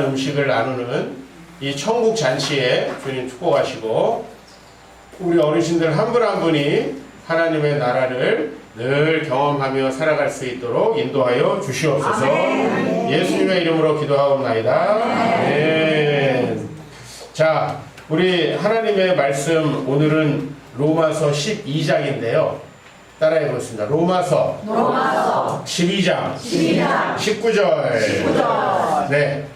음식을 나누는 이 천국 잔치에 주님 축복하시고 우리 어르신들 한 분 한 분이 하나님의 나라를 늘 경험하며 살아갈 수 있도록 인도하여 주시옵소서. 예수님의 이름으로 기도하옵나이다. 아멘. 자, 우리 하나님의 말씀 오늘은 로마서 12장인데요. 따라해 보겠습니다. 로마서 12장 19절. 네.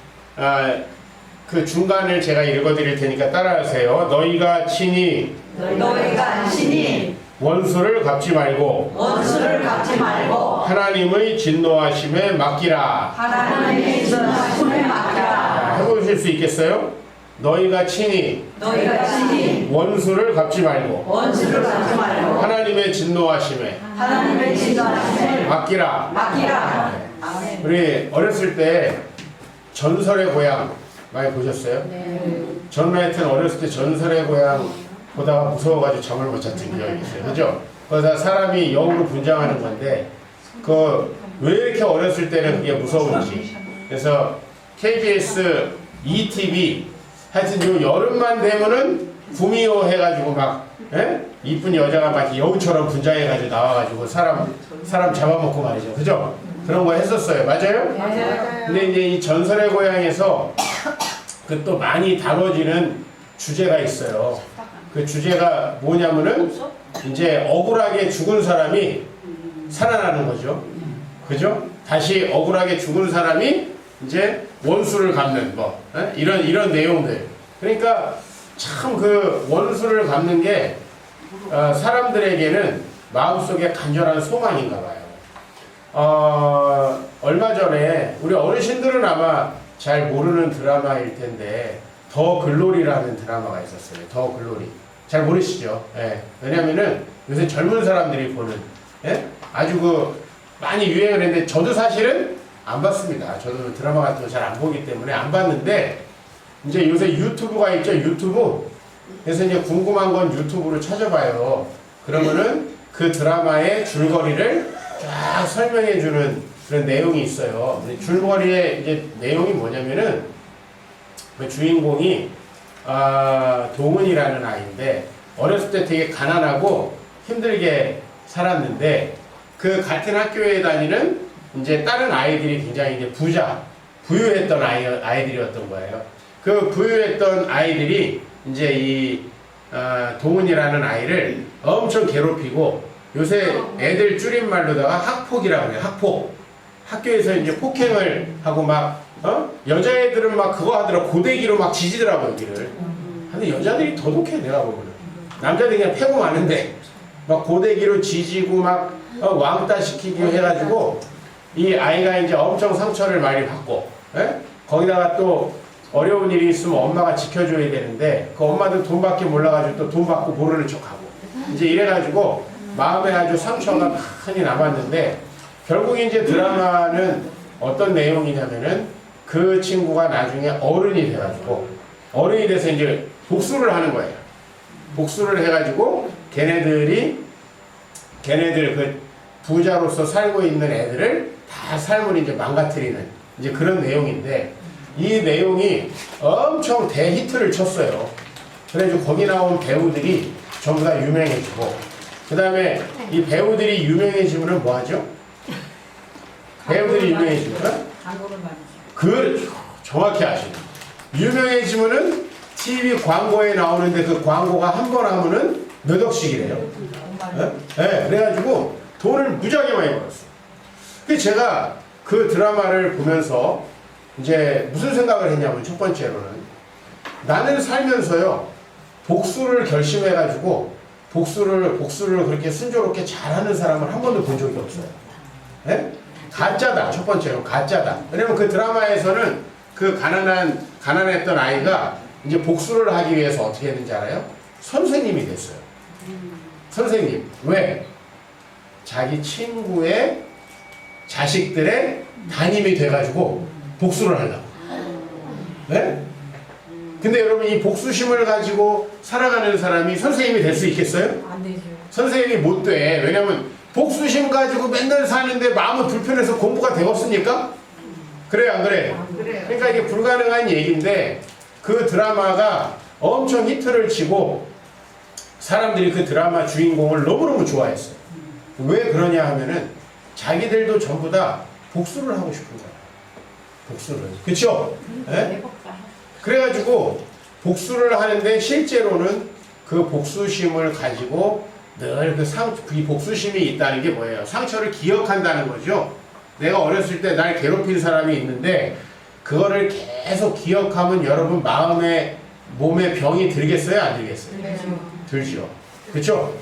그 중간을 제가 읽어드릴 테니까 따라하세요. 너희가 친히 원수를 갚지 말고 하나님의 진노하심에 맡기라. 해보실 수 있겠어요? 너희가 친히 원수를 갚지 말고 하나님의 진노하심에 맡기라. 네. 우리 어렸을 때 전설의 고향 많이 보셨어요? 네. 저는 하여튼 어렸을 때 전설의 고향 보다가 무서워가지고 잠을 못 잤던 기억이 있어요. 그죠? 그러다 사람이 영으로 분장하는 건데, 왜 이렇게 어렸을 때는 그게 무서운지. 그래서 KBS ETV, 하여튼 요 여름만 되면은 구미호 해가지고 막, 이쁜 여자가 막 여우처럼 분장해가지고 나와가지고 사람 잡아먹고 말이죠. 그죠? 그런 거 했었어요. 맞아요? 맞아요. 근데 이제 이 전설의 고향에서 그 또 많이 다뤄지는 주제가 있어요. 그 주제가 뭐냐면은 이제 억울하게 죽은 사람이 살아나는 거죠. 그죠? 다시 억울하게 죽은 사람이 이제 원수를 갚는 뭐 이런 내용들. 그러니까 참 그 원수를 갚는 게 사람들에게는 마음속에 간절한 소망인가 봐요. 얼마 전에 우리 어르신들은 아마 잘 모르는 드라마일 텐데 더 글로리라는 드라마가 있었어요. 더 글로리. 잘 모르시죠? 예. 왜냐면은 요새 젊은 사람들이 보는, 아주 많이 유행을 했는데 저도 사실은 안 봤습니다. 저도 드라마 같은 거 잘 안 보기 때문에 안 봤는데 이제 요새 유튜브가 있죠. 유튜브. 그래서 이제 궁금한 건 유튜브로 찾아봐요. 그러면은 그 드라마의 줄거리를 쫙 설명해 주는 그런 내용이 있어요. 줄거리의 이제 내용이 뭐냐면은 그 주인공이 동은이라는 아이인데 어렸을 때 되게 가난하고 힘들게 살았는데 그 같은 학교에 다니는 이제 다른 아이들이 굉장히 이제 부유했던 아이들이었던 거예요. 그 부유했던 아이들이 이제 이 동은이라는 아이를 엄청 괴롭히고 요새 애들 줄임말로다가 학폭이라고 해요. 학폭. 학교에서 이제 폭행을 하고 막 여자애들은 막 그거 하더라. 고데기로 막 지지더라고 여기를. 근데 여자들이 더 독해 내가 보면은. 남자들이 그냥 패고 마는데 막 고데기로 지지고 막 왕따 시키고 해가지고 이 아이가 이제 엄청 상처를 많이 받고, 거기다가 또 어려운 일이 있으면 엄마가 지켜줘야 되는데 그 엄마도 돈밖에 몰라가지고 또 돈 받고 모르는 척하고 이제 이래가지고 마음에 아주 상처가 많이 남았는데 결국 이제 드라마는 어떤 내용이냐면은 그 친구가 나중에 어른이 돼가지고 어른이 돼서 이제 복수를 하는 거예요. 복수를 해가지고 걔네들 그 부자로서 살고 있는 애들을 다 삶을 이제 망가뜨리는 이제 그런 내용인데 이 내용이 엄청 대히트를 쳤어요. 그래가지고 거기 나온 배우들이 전부 다 유명해지고 그 다음에 이 배우들이 유명해지면 뭐 하죠? 배우들이 유명해지면 정확히 아시네. 유명해지면은 TV 광고에 나오는데 그 광고가 한 번 하면은 몇 억씩이래요. 네, 그래가지고 돈을 무지하게 많이 벌었어요. 그래서 제가 그 드라마를 보면서 이제 무슨 생각을 했냐면 첫 번째로는 나는 살면서요 복수를 결심해가지고 복수를 그렇게 순조롭게 잘하는 사람을 한 번도 본 적이 없어요. 네? 가짜다. 첫 번째로 가짜다. 왜냐면 그 드라마에서는 그 가난했던 아이가 이제 복수를 하기 위해서 어떻게 했는지 알아요? 선생님이 됐어요. 선생님. 왜? 자기 친구의 자식들의 담임이 돼가지고 복수를 하려고. 네? 근데 여러분 이 복수심을 가지고 살아가는 사람이 선생님이 될 수 있겠어요? 안 되죠. 선생님이 못 돼. 왜냐면 복수심 가지고 맨날 사는데 마음은 불편해서 공부가 되겠습니까? 그래요, 안 그래요? 안 그래요. 그러니까 이게 불가능한 얘기인데 그 드라마가 엄청 히트를 치고 사람들이 그 드라마 주인공을 너무너무 좋아했어요. 왜 그러냐 하면은 자기들도 전부 다 복수를 하고 싶은 거예요. 복수를. 그쵸? 예? 그래가지고 복수를 하는데 실제로는 그 복수심을 가지고 늘 이 복수심이 있다는 게 뭐예요? 상처를 기억한다는 거죠. 내가 어렸을 때 날 괴롭힌 사람이 있는데 그거를 계속 기억하면 여러분 몸에 병이 들겠어요? 안 들겠어요? 들죠. 그쵸?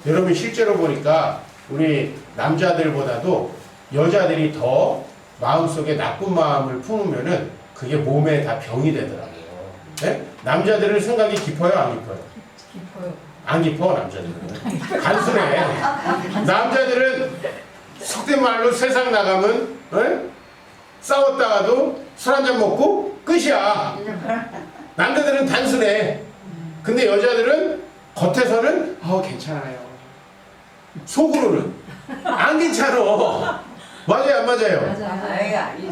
여러분 실제로 보니까 우리 남자들보다도 여자들이 더 마음속에 나쁜 마음을 품으면은 그게 몸에 다 병이 되더라고요. 네? 남자들은 생각이 깊어요? 안 깊어요? 깊어요. 안 깊어, 남자들은. 단순해. 남자들은 속된 말로 세상 나가면 싸웠다가도 술 한잔 먹고 끝이야. 남자들은 단순해. 근데 여자들은 겉에서는 괜찮아요. 속으로는 안 괜찮아. 맞아요, 안 맞아요?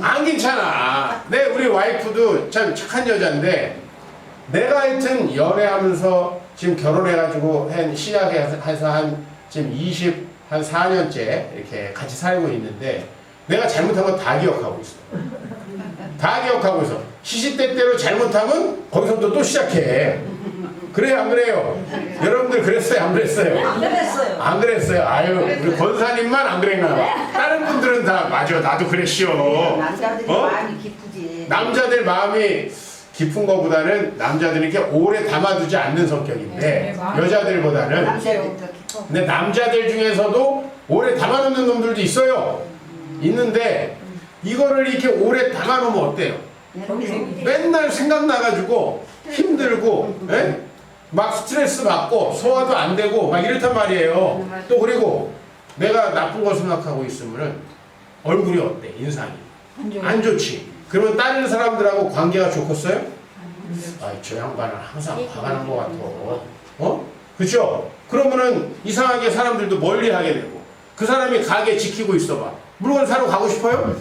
안 괜찮아. 우리 와이프도 참 착한 여자인데 내가 하여튼 연애하면서 지금 결혼해가지고 시작해서 지금 24년째 이렇게 같이 살고 있는데 내가 잘못한 건 다 기억하고 있어. 다 기억하고 있어. 시시때때로 잘못하면 거기서부터 또 시작해. 그래요, 안 그래요? 여러분들 그랬어요, 안 그랬어요? 안 그랬어요. 안 그랬어요. 아유, 우리 권사님만 안 그랬나 봐. 다른 분들은 다 맞아, 나도 그랬시오. 남자들이 마음이 깊으지. 남자들 마음이 깊은 것보다는 남자들이 이렇게 오래 담아두지 않는 성격인데 여자들보다는. 남자들이 더 깊어. 근데 남자들 중에서도 오래 담아놓는 놈들도 있어요. 있는데 이거를 이렇게 오래 담아놓으면 어때요? 맨날 생각나가지고 힘들고 막 스트레스 받고 소화도 안 되고 막 이렇단 말이에요. 또 그리고 내가 나쁜 거 생각하고 있으면은 얼굴이 어때? 인상이 안 좋지. 그러면 다른 사람들하고 관계가 좋겠어요? 저 양반은 항상 화가 난 것 같아. 그쵸? 그러면은 이상하게 사람들도 멀리 하게 되고 그 사람이 가게 지키고 있어봐. 물건 사러 가고 싶어요?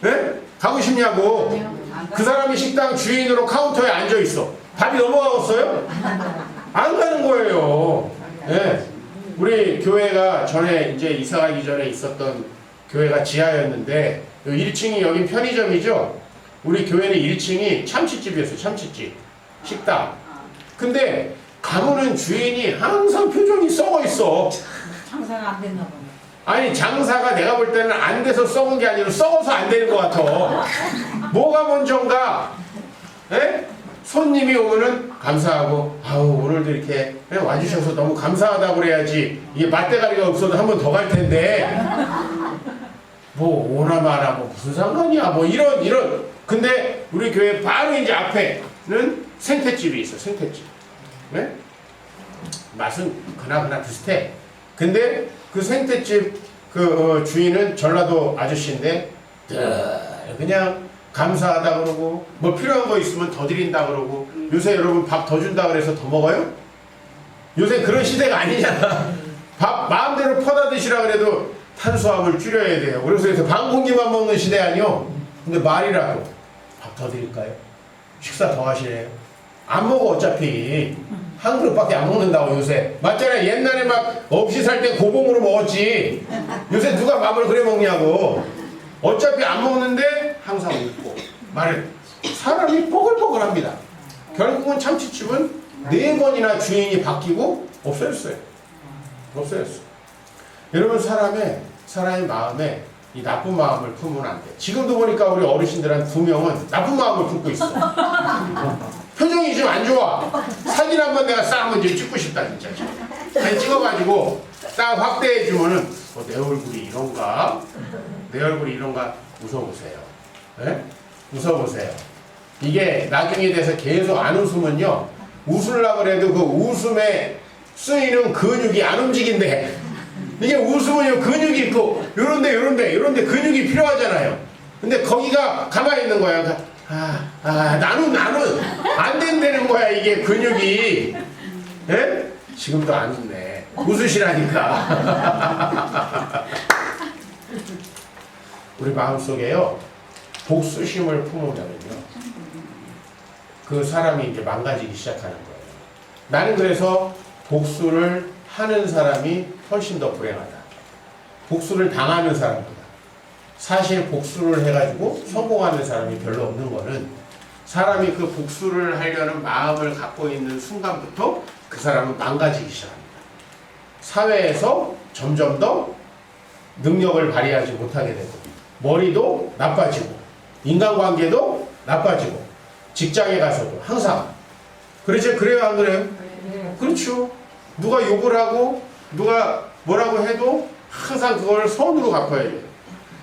네? 가고 싶냐고. 그 사람이 식당 주인으로 카운터에 앉아 있어. 밥이 넘어가겠어요? 안 가는 거예요. 네. 우리 교회가 전에 이제 이사 가기 전에 있었던 교회가 지하였는데 1층이 여긴 편의점이죠. 우리 교회는 1층이 참치집이었어요. 참치집. 식당. 근데 가보는 주인이 항상 표정이 썩어 있어. 장사가 안 됐나 보네. 아니 장사가 내가 볼 때는 안 돼서 썩은 게 아니라 썩어서 안 되는 것 같아. 뭐가 먼저인가? 에? 손님이 오면은 감사하고 오늘도 이렇게 와주셔서 너무 감사하다고 그래야지. 이게 맛대가리가 없어도 한 번 더 갈 텐데 뭐 오나 마나 뭐 무슨 상관이야 뭐 이런. 근데 우리 교회 바로 이제 앞에는 생태집이 있어. 생태집. 네? 맛은 그나그나 비슷해. 근데 그 생태집 주인은 전라도 아저씨인데 그냥 감사하다 그러고 뭐 필요한 거 있으면 더 드린다 그러고 요새 여러분 밥 더 준다 그래서 더 먹어요? 요새 그런 시대가 아니잖아. 밥 마음대로 퍼다 드시라 그래도 탄수화물 줄여야 돼요. 그래서 반 공기만 먹는 시대 아니요? 근데 말이라도 밥 더 드릴까요? 식사 더 하시래요? 안 먹어 어차피. 한 그릇밖에 안 먹는다고 요새. 맞잖아요. 옛날에 막 없이 살 때 고봉으로 먹었지. 요새 누가 밥을 그래 먹냐고. 어차피 안 먹는데 항상 웃고 말을 사람이 뽀글뽀글합니다. 결국은 참치집은 4번이나 주인이 바뀌고 없어졌어요. 없어졌어. 여러분 사람의 마음에 이 나쁜 마음을 품으면 안 돼. 지금도 보니까 우리 어르신들 한 2명은 나쁜 마음을 품고 있어. 표정이 좀 안 좋아. 사진 한번 내가 싹 한번 좀 찍고 싶다 진짜. 그냥 찍어가지고 딱 확대해주면은 내 얼굴이 이런가? 내 얼굴이 이런가? 웃어보세요. 네? 웃어보세요. 이게 나중에 돼서 계속 안 웃으면요 웃으려고 그래도 그 웃음에 쓰이는 근육이 안 움직인대. 이게 웃으면요 근육이 있고 요런데 근육이 필요하잖아요. 근데 거기가 가만히 있는 거야. 나는 안 된다는 거야 이게 근육이. 예? 지금도 안 웃네. 웃으시라니까. 우리 마음속에요 복수심을 품으면요, 그 사람이 이제 망가지기 시작하는 거예요. 나는 그래서 복수를 하는 사람이 훨씬 더 불행하다. 복수를 당하는 사람보다. 사실 복수를 해가지고 성공하는 사람이 별로 없는 거는 사람이 그 복수를 하려는 마음을 갖고 있는 순간부터 그 사람은 망가지기 시작합니다. 사회에서 점점 더 능력을 발휘하지 못하게 되고, 머리도 나빠지고, 인간관계도 나빠지고, 직장에 가서도 항상. 그렇죠? 그래요, 안 그래요? 그렇죠. 누가 욕을 하고, 누가 뭐라고 해도 항상 그걸 선으로 갚아야 돼요.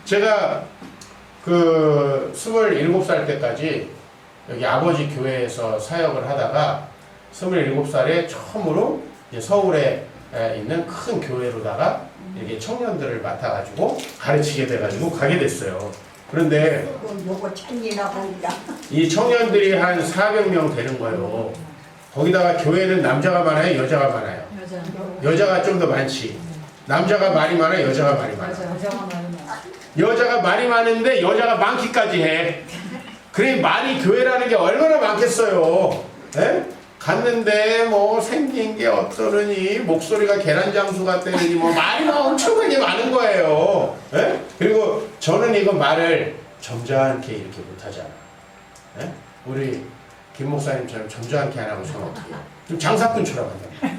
제가 그 27살 때까지 여기 아버지 교회에서 사역을 하다가 27살에 처음으로 이제 서울에 있는 큰 교회로다가 이렇게 청년들을 맡아가지고 가르치게 돼가지고 가게 됐어요. 그런데 요거 챙기나 봅니다. 이 청년들이 한 400명 되는 거예요. 거기다가 교회는 남자가 많아요, 여자가 많아요? 여자가 좀 더 많지. 남자가 말이 많아, 여자가 말이 많아. 여자가 말이 많은데 여자가 많기까지 해. 그래, 말이 교회라는 게 얼마나 많겠어요. 에? 갔는데 뭐 생긴 게 어떠느니, 목소리가 계란장수 같다느니, 뭐 말이 막 엄청나게 많은 거예요. 에? 그리고 저는 이거 말을 점잖게 이렇게 못하잖아. 에? 우리 김 목사님처럼 점잖게 안 하고 저는 어떻게 해요? 좀 장사꾼처럼 한다.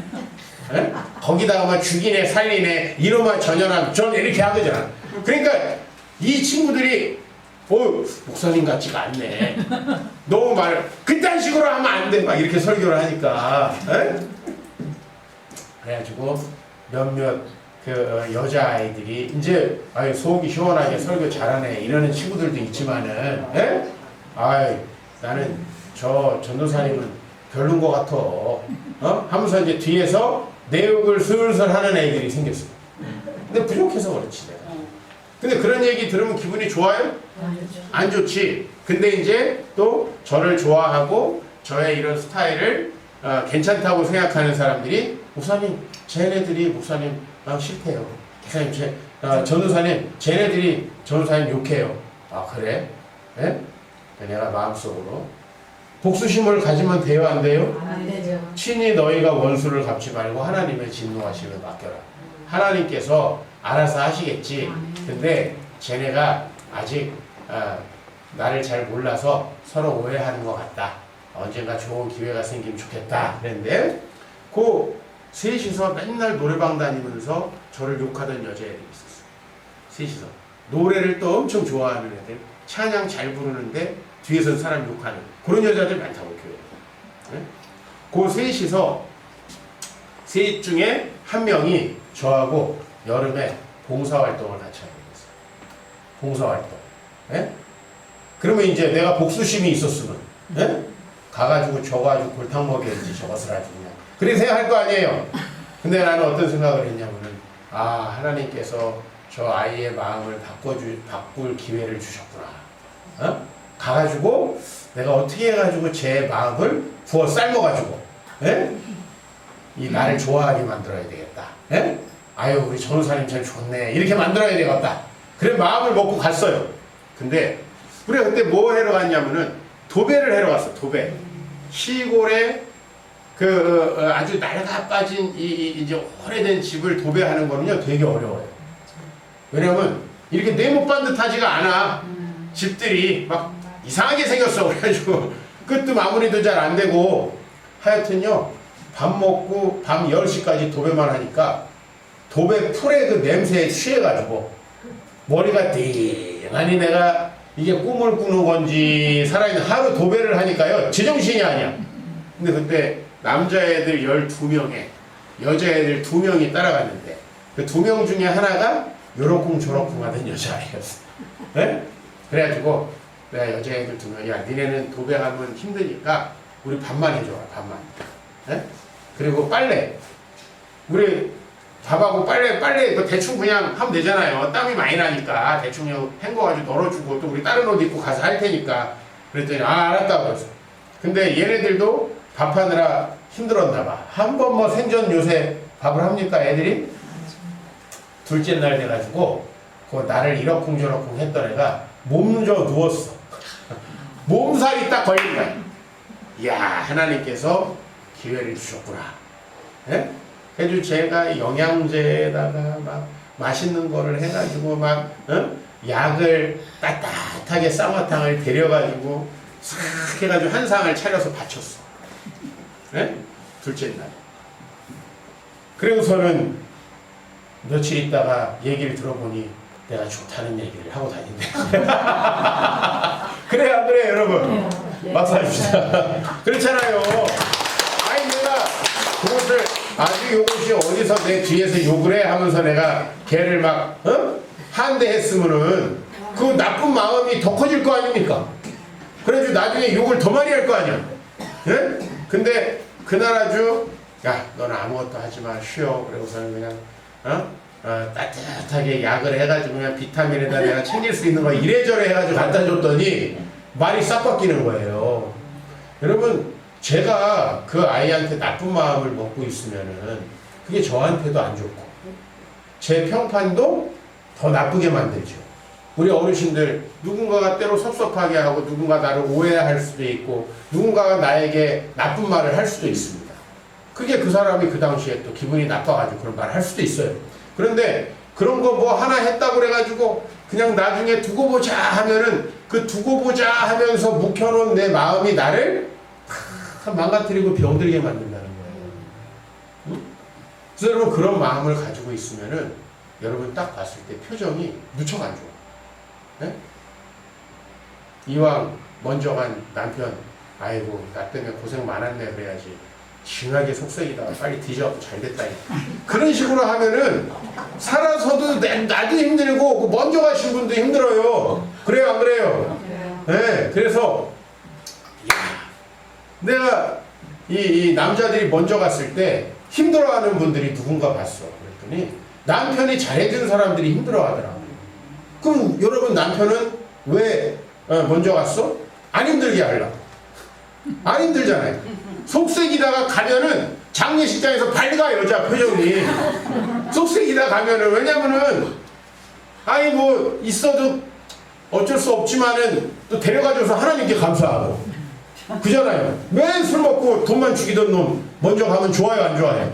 에? 거기다가 막 죽이네 살리네 이놈아 전연함 전 이렇게 하거든. 그러니까 이 친구들이 목사님 같지가 않네. 너무 말 그딴 식으로 하면 안 돼. 막 이렇게 설교를 하니까. 에? 그래가지고 몇몇 그 여자 아이들이 이제 속이 시원하게 설교 잘하네 이러는 친구들도 있지만은, 에? 나는 저 전도사님은 별론 것 같아. 하면서 이제 뒤에서 내욕을 슬슬 하는 애들이 생겼어요. 근데 부족해서 그렇지 내가. 근데 그런 얘기 들으면 기분이 좋아요? 안 좋지. 근데 이제 또 저를 좋아하고 저의 이런 스타일을 괜찮다고 생각하는 사람들이 목사님 쟤네들이 목사님 싫대요. 목사님 전도사님 쟤네들이 전도사님 욕해요. 아 그래? 네? 내가 마음속으로 복수심을 가지면 돼요, 안 돼요? 안 되죠. 친히 너희가 원수를 갚지 말고 하나님의 진노하심을 맡겨라. 하나님께서 알아서 하시겠지. 근데 쟤네가 아직 나를 잘 몰라서 서로 오해하는 것 같다. 언젠가 좋은 기회가 생기면 좋겠다. 그랬는데 그 셋이서 맨날 노래방 다니면서 저를 욕하던 여자애들이 있었어요. 셋이서 노래를 또 엄청 좋아하는 애들, 찬양 잘 부르는데 뒤에서 사람 욕하는 그런 여자들 많다고 교회에. 네? 그 셋이서 셋 중에 한 명이 저하고 여름에 봉사활동을 같이 하게 됐어요. 봉사활동. 네? 그러면 이제 내가 복수심이 있었으면 네? 가가지고 저거 아주 골탕 먹여야지 저것을 아주 그냥 그렇게 생각할 거 아니에요. 근데 나는 어떤 생각을 했냐면은 하나님께서 저 아이의 마음을 바꿀 기회를 주셨구나. 가가지고 내가 어떻게 해가지고 제 마음을 부어 삶아가지고 이 나를 좋아하게 만들어야 되겠다. 우리 전우사님 참 좋네 이렇게 만들어야 되겠다. 그래 마음을 먹고 갔어요. 근데 우리가 그때 뭐 하러 갔냐면은 도배를 하러 갔어. 도배. 시골에 아주 낡아 빠진 이제 오래된 집을 도배하는 거는요 되게 어려워요. 왜냐면 이렇게 네모 반듯하지가 않아. 집들이 막 이상하게 생겼어. 그래가지고 끝도 마무리도 잘 안 되고 하여튼요 밥 먹고 밤 10시까지 도배만 하니까 도배 풀의 그 냄새에 취해가지고 머리가 띵하니 내가 이게 꿈을 꾸는 건지 살아있는 하루 도배를 하니까요 제정신이 아니야. 근데 그때 남자애들 12명에 여자애들 2명이 따라갔는데 그 2명 중에 하나가 요렇쿵 저렇쿵 하던 여자아이였어. 그래가지고 내가 여자애들 2명 야 니네는 도배하면 힘드니까 우리 밥만 해줘라. 밥만. 그리고 빨래 우리 밥하고 빨래 대충 그냥 하면 되잖아요. 땀이 많이 나니까 대충 헹궈가지고 널어주고 또 우리 다른 옷 입고 가서 할 테니까. 그랬더니 알았다고 그랬어. 근데 얘네들도 밥하느라 힘들었나 봐. 한 번 뭐 생전 요새 밥을 합니까 애들이? 둘째 날 돼가지고 그 나를 이러쿵저러쿵 했던 애가 몸져 누웠어. 몸살이 딱 걸린 거야. 이야, 하나님께서 기회를 주셨구나. 예? 그래서 제가 영양제에다가 막 맛있는 거를 해가지고 막 약을 따뜻하게 쌍화탕을 데려가지고 싹 해가지고 한 상을 차려서 바쳤어. 예? 둘째 날. 그리고서는 며칠 있다가 얘기를 들어보니 내가 좋다는 얘기를 하고 다닌대. 그래요, 안 그래요, 여러분? 박수 해줍시다. 그렇잖아요. 아니, 내가 그것을 아주 요것이 어디서 내 뒤에서 욕을 해 하면서 내가 걔를 막, 한대했으면은 그 나쁜 마음이 더 커질 거 아닙니까? 그래가지고 나중에 욕을 더 많이 할 거 아니야. 예? 근데 그날 아주, 야, 너는 아무것도 하지 마, 쉬어. 그러고서는 그냥, 따뜻하게 약을 해가지고 그냥 비타민에다 내가 챙길 수 있는 거 이래저래 해가지고 갖다 줬더니 말이 싹 바뀌는 거예요. 여러분, 제가 그 아이한테 나쁜 마음을 먹고 있으면은 그게 저한테도 안 좋고 제 평판도 더 나쁘게 만들죠. 우리 어르신들 누군가가 때로 섭섭하게 하고 누군가 나를 오해할 수도 있고 누군가가 나에게 나쁜 말을 할 수도 있습니다. 그게 그 사람이 그 당시에 또 기분이 나빠가지고 그런 말을 할 수도 있어요. 그런데 그런 거 뭐 하나 했다고 그래가지고 그냥 나중에 두고 보자 하면은 그 두고 보자 하면서 묵혀놓은 내 마음이 나를 다 망가뜨리고 병들게 만든다는 거예요. 응? 그래서 여러분 그런 마음을 가지고 있으면은 여러분 딱 봤을 때 표정이 무척 안 좋아. 네? 이왕 먼저 간 남편, 아이고 나 때문에 고생 많았네 그래야지. 징하게 속썩이다가 빨리 뒤져갖고 잘 됐다니까. 그런 식으로 하면은 살아서도 나도 힘들고 먼저 가신 분도 힘들어요. 그래요, 안 그래요? 네, 그래서 내가 이 남자들이 먼저 갔을 때 힘들어하는 분들이 누군가 봤어. 그랬더니 남편이 잘해준 사람들이 힘들어하더라고요. 그럼 여러분 남편은 왜 먼저 갔어? 안 힘들게 하려고. 안 힘들잖아요. 속색이다가 가면은 장례식장에서 밝아 여자 표정이. 속색이다 가면은 왜냐면은 아니 뭐 있어도 어쩔 수 없지만은 또 데려가줘서 하나님께 감사하고 그잖아요. 왜 술 먹고 돈만 죽이던 놈 먼저 가면 좋아요 안 좋아요?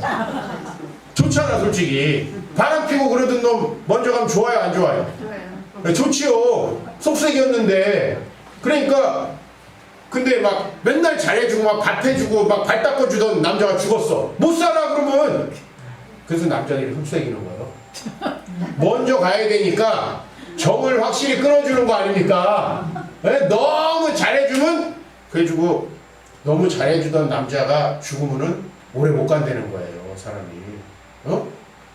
좋잖아 솔직히. 바람 피고 그러던 놈 먼저 가면 좋아요 안 좋아요? 좋지요. 속색이었는데. 그러니까 근데 막 맨날 잘해주고 막 밥 해주고 막 발 닦아주던 남자가 죽었어. 못 살아 그러면. 그래서 남자들이 흡색이는 거예요. 먼저 가야 되니까 정을 확실히 끊어주는 거 아닙니까? 네? 너무 잘해주면 그래가지고 너무 잘해주던 남자가 죽으면은 오래 못 간다는 거예요 사람이.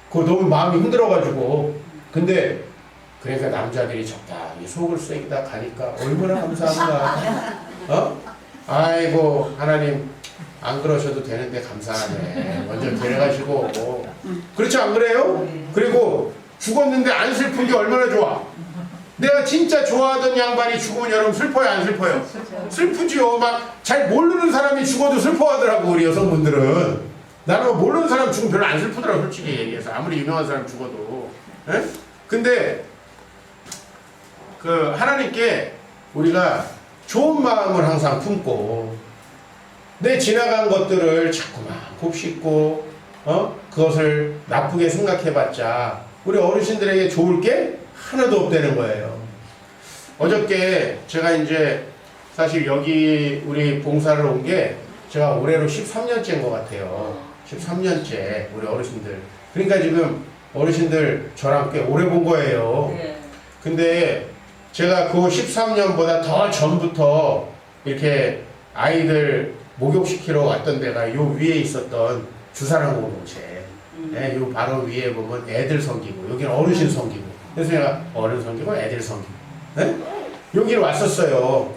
그거 너무 마음이 힘들어가지고. 근데 그러니까 남자들이 적당히 속을 쐐기다 가니까 얼마나 감사한가. 아이고 하나님 안 그러셔도 되는데 감사하네. 먼저 데려가시고. 그렇지 안 그래요? 그리고 죽었는데 안 슬픈 게 얼마나 좋아. 내가 진짜 좋아하던 양반이 죽으면 여러분 슬퍼요 안 슬퍼요? 슬프지요. 막 잘 모르는 사람이 죽어도 슬퍼하더라고 우리 여성분들은. 나는 모르는 사람 죽으면 별로 안 슬프더라고 솔직히 얘기해서. 아무리 유명한 사람 죽어도. 에? 근데 그 하나님께 우리가 좋은 마음을 항상 품고 내 지나간 것들을 자꾸만 곱씹고 그것을 나쁘게 생각해봤자 우리 어르신들에게 좋을 게 하나도 없다는 거예요. 어저께 제가 이제 사실 여기 우리 봉사를 온 게 제가 올해로 13년째인 것 같아요. 13년째 우리 어르신들. 그러니까 지금 어르신들 저랑 꽤 오래 본 거예요. 근데 제가 그 13년보다 더 전부터 이렇게 아이들 목욕시키러 왔던 데가 요 위에 있었던 주사랑 공동체. 네, 요 바로 위에 보면 애들 섬기고 여기는 어르신 섬기고. 그래서 제가 어른 섬기고 애들 섬기고. 네? 여기를 왔었어요.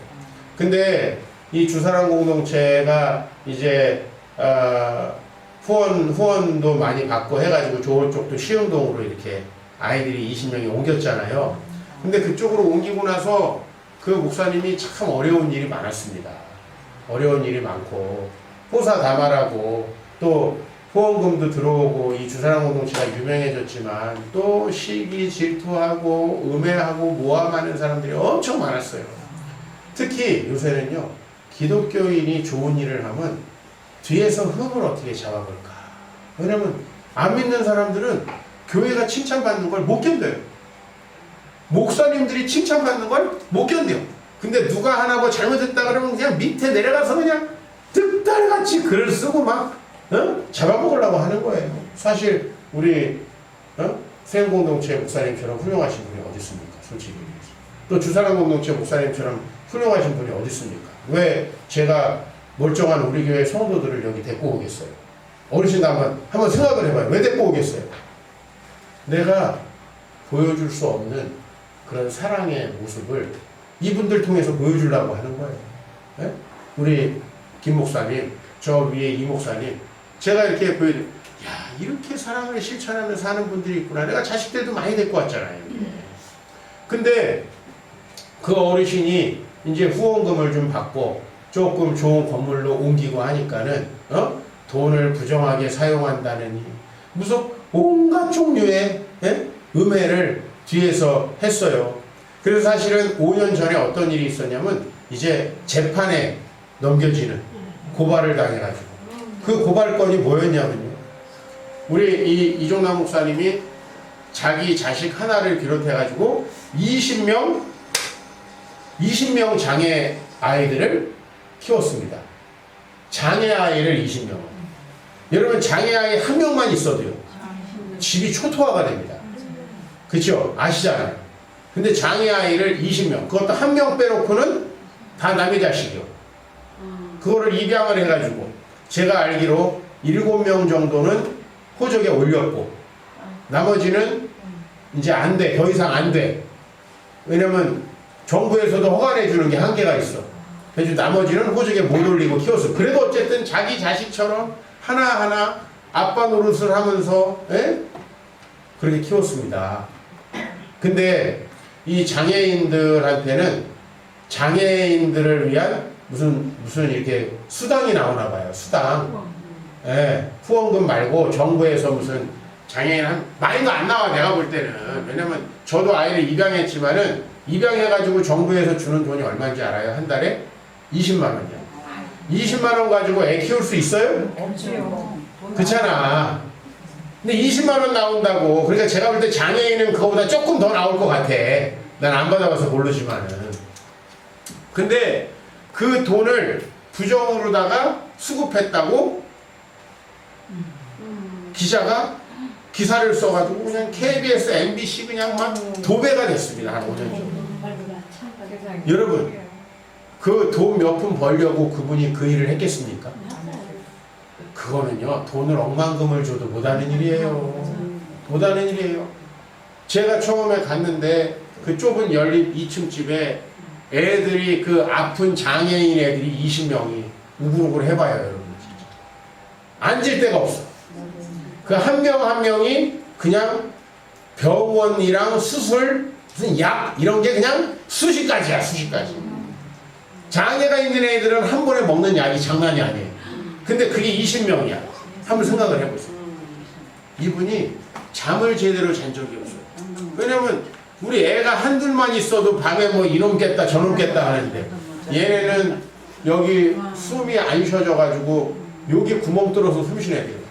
근데 이 주사랑 공동체가 이제 후원도 많이 받고 해가지고 저쪽도 시흥동으로 이렇게 아이들이 20명이 옮겼잖아요. 근데 그쪽으로 옮기고 나서 그 목사님이 참 어려운 일이 많았습니다. 어려운 일이 많고 호사다말하고 또 후원금도 들어오고 이 주사랑 공동체가 유명해졌지만 또 시기 질투하고 음해하고 모함하는 사람들이 엄청 많았어요. 특히 요새는요, 기독교인이 좋은 일을 하면 뒤에서 흠을 어떻게 잡아볼까. 왜냐면 안 믿는 사람들은 교회가 칭찬받는 걸 못 견뎌요. 목사님들이 칭찬받는 걸 못 견뎌요. 근데 누가 하나 뭐 잘못했다 그러면 그냥 밑에 내려가서 그냥 득달같이 글을 쓰고 막 잡아먹으려고 하는 거예요. 사실 우리 수행공동체 목사님처럼 훌륭하신 분이 어디 있습니까? 솔직히 얘기해서. 또 주사랑 공동체 목사님처럼 훌륭하신 분이 어디 있습니까? 왜 제가 멀쩡한 우리 교회 성도들을 여기 데리고 오겠어요? 어르신도 한번 생각을 해봐요. 왜 데리고 오겠어요? 내가 보여줄 수 없는 그런 사랑의 모습을 이분들 통해서 보여주려고 하는 거예요. 네? 우리 김 목사님, 저 위에 이 목사님, 제가 이렇게 보여드려. 야, 이렇게 사랑을 실천하면서 사는 분들이 있구나. 내가 자식들도 많이 데리고 왔잖아요. 근데 그 어르신이 이제 후원금을 좀 받고 조금 좋은 건물로 옮기고 하니까는 돈을 부정하게 사용한다느니 무슨 온갖 종류의 음해를 뒤에서 했어요. 그래서 사실은 5년 전에 어떤 일이 있었냐면 이제 재판에 넘겨지는 고발을 당해가지고 그 고발건이 뭐였냐면요. 우리 이종남 목사님이 자기 자식 하나를 비롯해가지고 20명 장애 아이들을 키웠습니다. 장애 아이를 20명. 여러분 장애 아이 한 명만 있어도요. 집이 초토화가 됩니다. 그렇죠? 아시잖아요. 근데 장애 아이를 20명. 그것도 한 명 빼놓고는 다 남의 자식이요. 그거를 입양을 해가지고 제가 알기로 7명 정도는 호적에 올렸고 나머지는 이제 안 돼. 더 이상 안 돼. 왜냐면 정부에서도 허가해 주는 게 한계가 있어. 그래서 나머지는 호적에 못 올리고 키웠어. 그래도 어쨌든 자기 자식처럼 하나하나 아빠 노릇을 하면서 그렇게 키웠습니다. 근데 이 장애인들한테는 장애인들을 위한 무슨 이렇게 수당이 나오나 봐요. 수당. 후원금 말고 정부에서 무슨 장애인 많이도 안 나와 내가 볼 때는. 왜냐면 저도 아이를 입양했지만은 입양해가지고 정부에서 주는 돈이 얼마인지 알아요? 한 달에 20만 원이요. 20만 원 가지고 애 키울 수 있어요? 없죠. 그렇잖아. 근데 20만 원 나온다고. 그러니까 제가 볼 때 장애인은 그거보다 조금 더 나올 것 같아. 난 안 받아봐서 모르지만은. 근데 그 돈을 부정으로다가 수급했다고 기자가 기사를 써가지고 그냥 KBS, MBC 그냥 막 도배가 됐습니다. 한 5년 정도. 여러분, 그 돈 몇 푼 벌려고 그분이 그 일을 했겠습니까? 그거는요, 돈을 억만금을 줘도 못하는 일이에요. 못하는 일이에요. 제가 처음에 갔는데 그 좁은 연립 2층 집에 애들이 그 아픈 장애인 애들이 20명이 우글우글 해봐요, 여러분. 진짜. 앉을 데가 없어. 그 한 명 한 명이 그냥 병원이랑 수술, 무슨 약 이런 게 그냥 수십 가지야, 수십 가지. 장애가 있는 애들은 한 번에 먹는 약이 장난이 아니에요. 근데 그게 20명이야. 한번 생각을 해보세요. 이분이 잠을 제대로 잔 적이 없어요. 왜냐면 우리 애가 한둘만 있어도 밤에 뭐 이놈 깼다 저놈 깼다 하는데 얘네는 여기 숨이 안 쉬어져가지고 여기 구멍 뚫어서 숨 쉬는 애들이에요.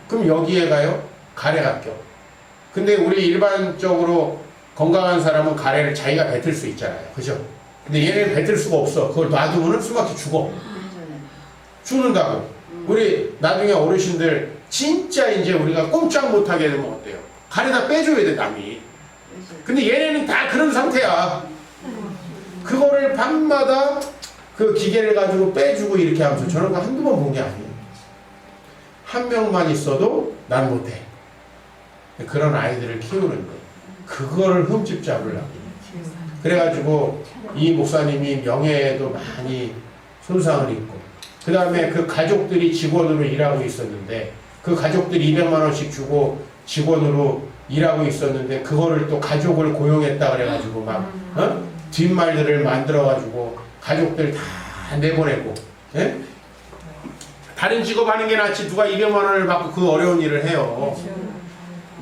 그럼 여기에 가요? 가래가 껴. 근데 우리 일반적으로 건강한 사람은 가래를 자기가 뱉을 수 있잖아요. 그죠? 근데 얘네는 뱉을 수가 없어. 그걸 놔두면 숨막혀 죽어. 죽는다고. 우리 나중에 어르신들 진짜 이제 우리가 꼼짝 못하게 되면 어때요? 가래다 빼줘야 돼, 남이. 근데 얘네는 다 그런 상태야. 그거를 밤마다 그 기계를 가지고 빼주고 이렇게 하면서 저는 그 한두 번 본 게 아니에요. 한 명만 있어도 난 못해. 그런 아이들을 키우는데 그거를 흠집 잡으려고. 그래가지고 이 목사님이 명예에도 많이 손상을 입고 그 다음에 그 가족들이 직원으로 일하고 있었는데 그 가족들이 200만 원씩 주고 직원으로 일하고 있었는데 그거를 또 가족을 고용했다 그래가지고 막 뒷말들을 만들어가지고 가족들 다 내보내고 다른 직업 하는 게 낫지 누가 200만 원을 받고 그 어려운 일을 해요.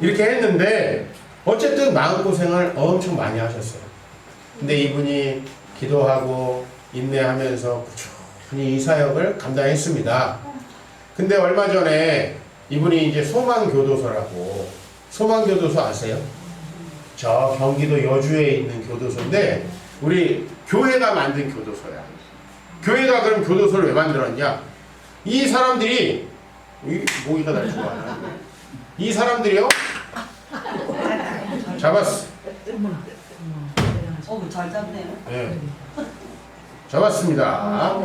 이렇게 했는데 어쨌든 마음고생을 엄청 많이 하셨어요. 근데 이분이 기도하고 인내하면서 꾸준히 이 사역을 감당했습니다. 근데 얼마 전에 이분이 이제 소망교도소라고, 소망교도소 아세요? 저 경기도 여주에 있는 교도소인데 우리 교회가 만든 교도소야. 교회가 그럼 교도소를 왜 만들었냐? 이 사람들이 모기가 날 좋아하나? 이 사람들이요? 잡았어. 잘 잡네요. 네. 잡았습니다.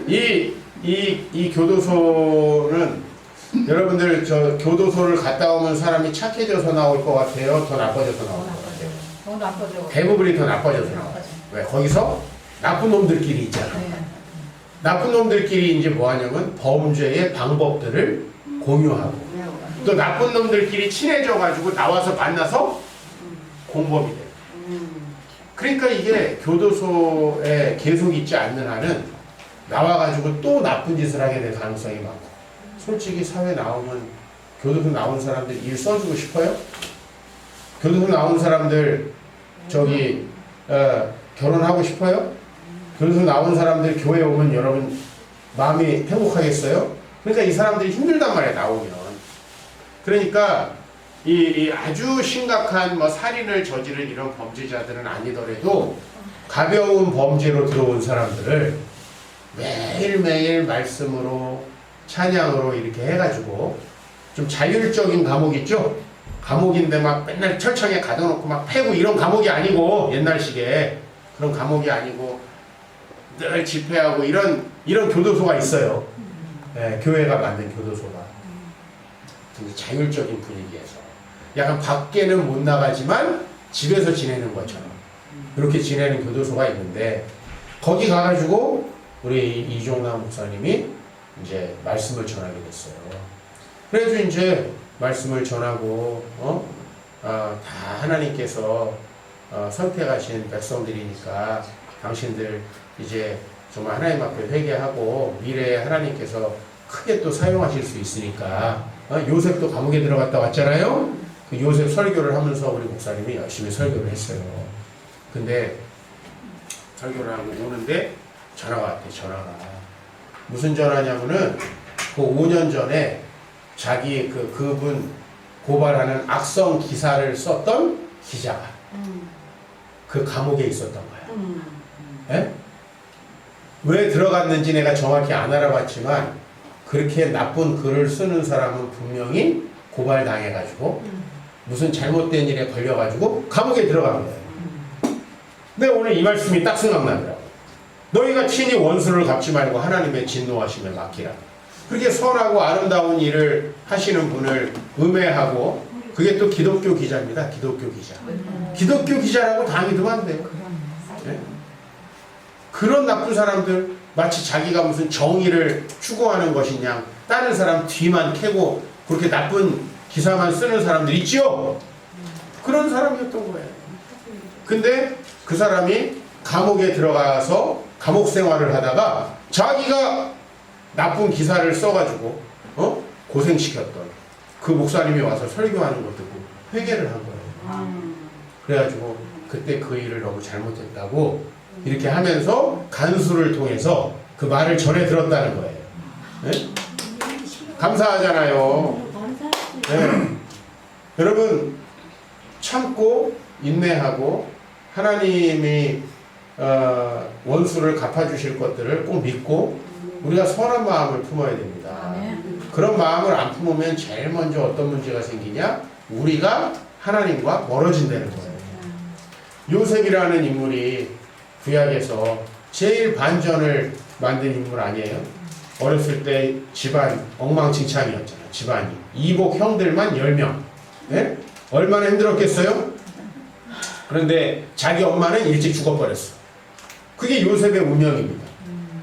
이 교도소는 여러분들 저 교도소를 갔다 오면 사람이 착해져서 나올 것 같아요? 더 나빠져서 나올 것 같아요? 더 나빠져. 대부분이 더 나빠져서 나와요. 왜? 거기서 나쁜 놈들끼리 있잖아. 네. 나쁜 놈들끼리 이제 뭐 하냐면 범죄의 방법들을 공유하고 또 나쁜 놈들끼리 친해져가지고 나와서 만나서 공범이 돼요. 그러니까 이게 교도소에 계속 있지 않는 한은 나와가지고 또 나쁜 짓을 하게 될 가능성이 많고, 솔직히 사회 나오면 교도소 나온 사람들 일 써주고 싶어요? 교도소 나온 사람들 저기 결혼하고 싶어요? 교도소 나온 사람들 교회 오면 여러분 마음이 행복하겠어요? 그러니까 이 사람들이 힘들단 말이에요, 나오면. 그러니까 이 아주 심각한 뭐 살인을 저지른 이런 범죄자들은 아니더라도 가벼운 범죄로 들어온 사람들을 매일매일 말씀으로 찬양으로 이렇게 해가지고 좀 자율적인 감옥 있죠? 감옥인데 막 맨날 철창에 가둬놓고 막 패고 이런 감옥이 아니고, 옛날식의 그런 감옥이 아니고 늘 집회하고 이런 교도소가 있어요. 네, 교회가 만든 교도소가. 굉장히 자율적인 분위기에서 약간 밖에는 못 나가지만 집에서 지내는 것처럼 그렇게 지내는 교도소가 있는데, 거기 가가지고 우리 이종남 목사님이 이제 말씀을 전하게 됐어요. 그래서 이제 말씀을 전하고 다 하나님께서 선택하신 백성들이니까 당신들 이제 정말 하나님 앞에 회개하고 미래에 하나님께서 크게 또 사용하실 수 있으니까, 요셉도 감옥에 들어갔다 왔잖아요. 그 요셉 설교를 하면서 우리 목사님이 열심히 설교를 했어요. 근데 설교를 하고 오는데 전화가 왔대. 전화가 무슨 전화냐면은 그 5년 전에 자기 그분 고발하는 악성 기사를 썼던 기자가 그 감옥에 있었던 거야. 예? 왜 들어갔는지 내가 정확히 안 알아봤지만 그렇게 나쁜 글을 쓰는 사람은 분명히 고발당해가지고 무슨 잘못된 일에 걸려가지고 감옥에 들어간 거예요. 근데 오늘 이 말씀이 딱 생각나더라고요. 너희가 친히 원수를 갚지 말고 하나님의 진노하심에 맡기라. 그렇게 선하고 아름다운 일을 하시는 분을 음해하고, 그게 또 기독교 기자입니다. 기독교 기자. 기독교 기자라고 다 믿으면 안 돼요. 네? 그런 나쁜 사람들, 마치 자기가 무슨 정의를 추구하는 것이냐, 다른 사람 뒤만 캐고 그렇게 나쁜 기사만 쓰는 사람들 있지요? 그런 사람이었던 거예요. 근데 그 사람이 감옥에 들어가서 감옥 생활을 하다가 자기가 나쁜 기사를 써가지고 고생시켰던 그 목사님이 와서 설교하는 거 듣고 회개를 한 거예요. 그래가지고 그때 그 일을 너무 잘못했다고 이렇게 하면서 간수를 통해서 그 말을 전해 들었다는 거예요. 네? 감사하잖아요. 네. 여러분, 참고 인내하고 하나님이 원수를 갚아주실 것들을 꼭 믿고 우리가 선한 마음을 품어야 됩니다. 그런 마음을 안 품으면 제일 먼저 어떤 문제가 생기냐? 우리가 하나님과 멀어진다는 거예요. 요셉이라는 인물이 구약에서 제일 반전을 만든 인물 아니에요? 어렸을 때 집안 엉망진창이었잖아요. 집안이. 이복 형들만 10명. 네? 얼마나 힘들었겠어요? 그런데 자기 엄마는 일찍 죽어버렸어. 그게 요셉의 운명입니다.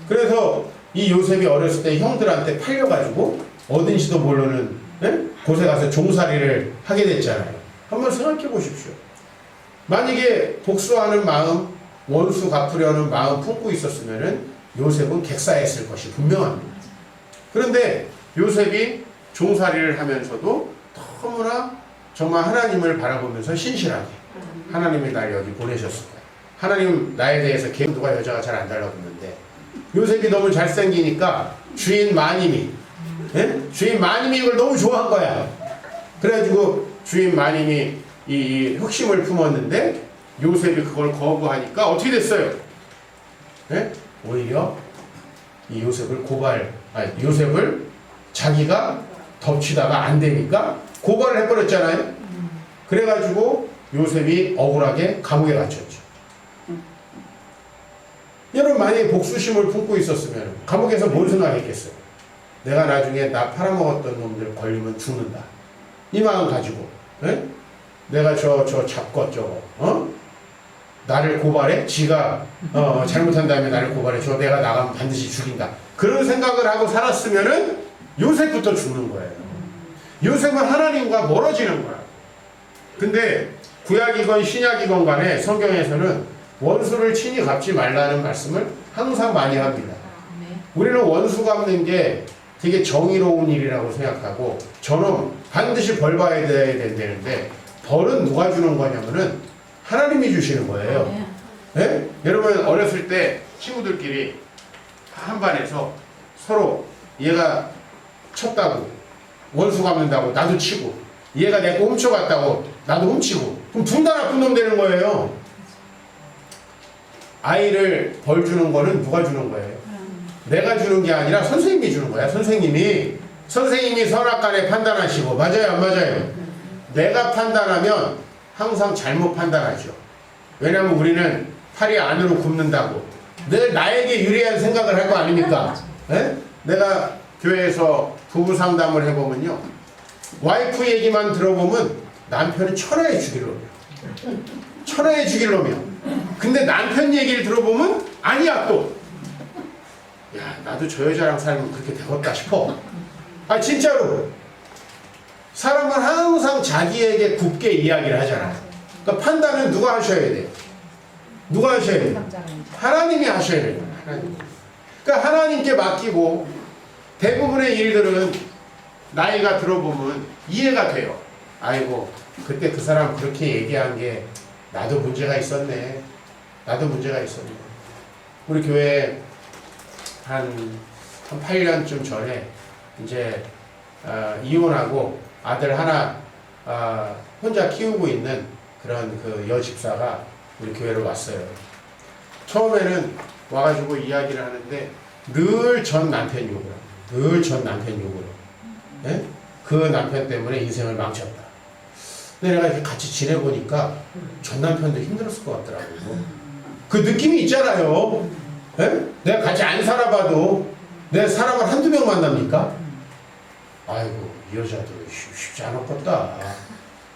그래서 이 요셉이 어렸을 때 형들한테 팔려가지고 어딘지도 모르는, 네? 곳에 가서 종살이를 하게 됐잖아요. 한번 생각해 보십시오. 만약에 복수하는 마음, 원수 갚으려는 마음 품고 있었으면은 요셉은 객사했을 것이 분명합니다. 그런데 요셉이 종살이를 하면서도 너무나 정말 하나님을 바라보면서 신실하게 하나님이 날 여기 보내셨을 거예요. 하나님 나에 대해서 누가 여자가 잘 안 달라붙는데 요셉이 너무 잘생기니까 주인 마님이 주인 마님이 이걸 너무 좋아한 거야. 그래가지고 주인 마님이 이 흑심을 품었는데 요셉이 그걸 거부하니까 어떻게 됐어요? 오히려 이 요셉을 자기가 덮치다가 안 되니까 고발을 해버렸잖아요. 그래가지고 요셉이 억울하게 감옥에 갇혔죠. 여러분 만약에 복수심을 품고 있었으면 감옥에서 뭘 생각했겠어요? 내가 나중에 나 팔아먹었던 놈들 걸리면 죽는다. 이 마음 가지고 내가 저 잡것 저거 나를 고발해? 지가 잘못한 다음에 나를 고발해. 저 내가 나가면 반드시 죽인다. 그런 생각을 하고 살았으면은 요셉부터 죽는 거예요. 요셉은 하나님과 멀어지는 거야. 근데 구약이건 신약이건 간에 성경에서는 원수를 친히 갚지 말라는 말씀을 항상 많이 합니다. 우리는 원수 갚는 게 되게 정의로운 일이라고 생각하고 저는 반드시 벌 받아야 된다는데 벌은 누가 주는 거냐면은 하나님이 주시는 거예요. 네? 여러분 어렸을 때 친구들끼리 한 반에서 서로 얘가 쳤다고 원수 갚는다고 나도 치고 얘가 내 거 훔쳐갔다고 나도 훔치고 그럼 둘 다 나쁜 놈 되는 거예요. 아이를 벌 주는 거는 누가 주는 거예요? 내가 주는 게 아니라 선생님이 주는 거야. 선생님이 선악간에 판단하시고 맞아요 안 맞아요? 내가 판단하면 항상 잘못 판단하죠. 왜냐하면 우리는 팔이 안으로 굽는다고 늘 나에게 유리한 생각을 할 거 아닙니까? 내가 교회에서 부부 상담을 해보면요 와이프 얘기만 들어보면 남편은 천하의 죽일 놈이야. 천하의 죽일 놈이야. 근데 남편 얘기를 들어보면 아니야 또. 야 나도 저 여자랑 살면 그렇게 되겠다 싶어. 아 진짜로. 사람은 항상 자기에게 굽게 이야기를 하잖아. 그러니까 판단은 누가 하셔야 돼? 누가 하셔야 돼? 하나님이 하셔야 돼요. 하나님. 그러니까 하나님께 맡기고 대부분의 일들은 나이가 들어보면 이해가 돼요. 아이고 그때 그 사람 그렇게 얘기한 게 나도 문제가 있었네. 나도 문제가 있었네. 우리 교회 한 8년쯤 전에 이제 이혼하고 아들 하나 혼자 키우고 있는 그런 그 여집사가 우리 교회로 왔어요. 처음에는 와가지고 이야기를 하는데 늘 전 남편 욕을 해요. 늘 전 남편 욕을 해요. 그 남편 때문에 인생을 망쳤다. 근데 내가 이렇게 같이 지내보니까 전 남편도 힘들었을 것 같더라고요. 그 느낌이 있잖아요. 내가 같이 안 살아봐도 내 사람을 한두 명 만납니까? 아이고 이 여자도 쉽지 않았겠다.